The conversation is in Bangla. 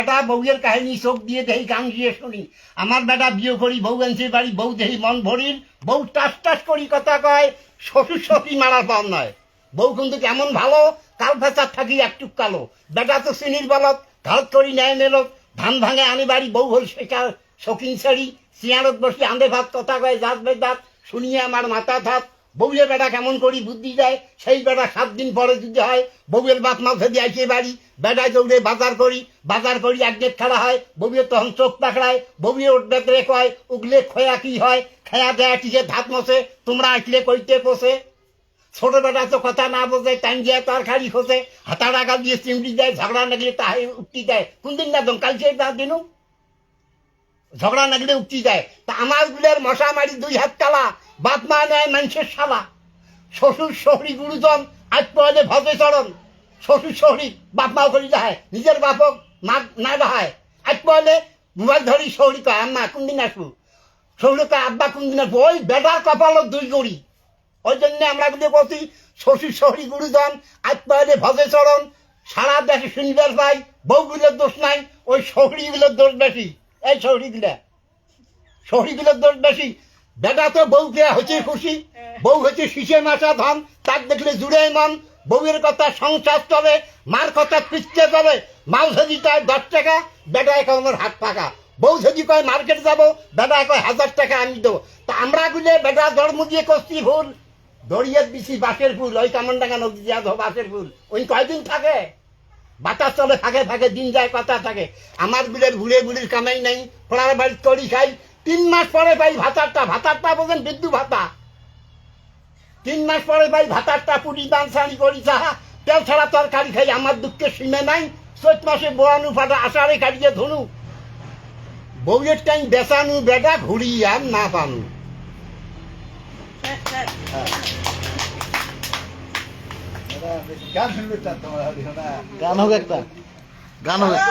বেটা বউয়ের কাহিনী চোখ দিয়ে দেহি গান দিয়ে শুনি। আমার বেটা বিয়ে করি বউ আনছে বাড়ি, বউ দেহি মন ভরির, বউ টাস টাস করি কথা কয়, শ্বশুর শ্বশুরি মারার পান নয়। বউ কিন্তু কেমন ভালো, কাল ফেচার থাকি একটু কালো। বেটা তো চিনির বলত, ঘালত করি নেয় মেলত, ধান ভাঙে আনি বাড়ি, বউ হল শেখা শৌখিন শাড়ি, চেয়ারত বসে আঁধে ভাত কথা কয় জাত বেদাত, শুনিয়ে আমার মাথা থাত। বউয়ের বেটা কেমন করি বুদ্ধি দেয়, সেই বেটা 7 দিন পরে যদি হয়, বউয়ের বাপ মা যদি আসে বাড়ি, বেটায় দৌড়ে বাজার করি একদিক খেলা হয়, বউয়ের তখন চোখ পাকড়ায়, বউয়ের উঠবে রে কয়, উগলে খোয়া কি হয়, খেয়া দেয়া টিকে ধাত মশে, তোমরা আসলে কইতে পোষে। ছোট বেটা তো কথা না বোঝে, টাইম দিয়ে তরকারি খোঁজে, হাতা টাকা দিয়ে চিমড়ি দেয়, ঝগড়া লাগলে তাহে উক্তি দেয়। কোন দিন না দম কালকে তার দিনও ঝগড়া লাগলে উক্তি দেয়। তা আমার গুলের মশা মারি 2 হাত কালা, বাপ মা নেয় মানুষের শালা। শ্বশুর শহরি গুরুজন আজ পয়লে ভজে চরণ, শ্বশুর শহরি বাপ মা করি দেখায়, নিজের বাপক না দেখায়। আজ পয়লে মোবাইল ধরি শহরি কয় আম্মা কোন দিন আসবো, শহরি কয় আব্বা কোন দিন আসবো। ওই বেটার কপালত 2 গড়ি। ওই জন্য আমরা কিন্তু বলছি শ্বশুর শহরি গুরুজন আজ পয়লে ভজে চরণ, সারা দেশে শুনবার পাই, বউগুলোর দোষ নাই, ওই শহরিগুলোর দোষ বেশি। এই শহরিগুলোর দোষ বেশি। বেটা তো বউকে হচ্ছে খুশি, বউ হচ্ছে শীষে মাসা ধন, তাক দেখলে জুড়ে মন। বউয়ের কথা সংসার চলে, মার কথা পিছতে চলে। মাল যদি চায় 10 টাকা, বেটা এখন হাত পাকা। বউ যদি কয় মার্কেট যাবো, বেটা কয় 1000 টাকা আমি দেবো। তা আমরা গুলে বেটা জন্ম দিয়ে করছি ভুল, দড়িয়ে দিছি বাঁশের ফুল, ওই কামনডাঙ্গা নদী দিয়া বাঁশের ফুল, ওই কয়দিন থাকে, বাতাস চলে ফাঁকে ফাঁকে, দিন যায় কথা থাকে। আমার বিলের বুড়ির কামাই নাই, পড়ার বাড়ি তরি খাই, 3 মাস পরে পাই ভাতারটা বোঝেন বিদ্যু ভাতা। 3 মাস পরে পাই ভাতারটা, পুরি দান শাড়ি করি চাহা, তেল ছাড়া তরকারি খাই, আমার দুঃখের সীমে নাই। 4 মাসে বোয়ানু ফাটা, আষাঢ়ে কাটিয়ে ধনু, বউয়ের টাইম বেচানু, বেটা ঘুরি আর না পানু। গান হোক একটা, গান হোক একটা।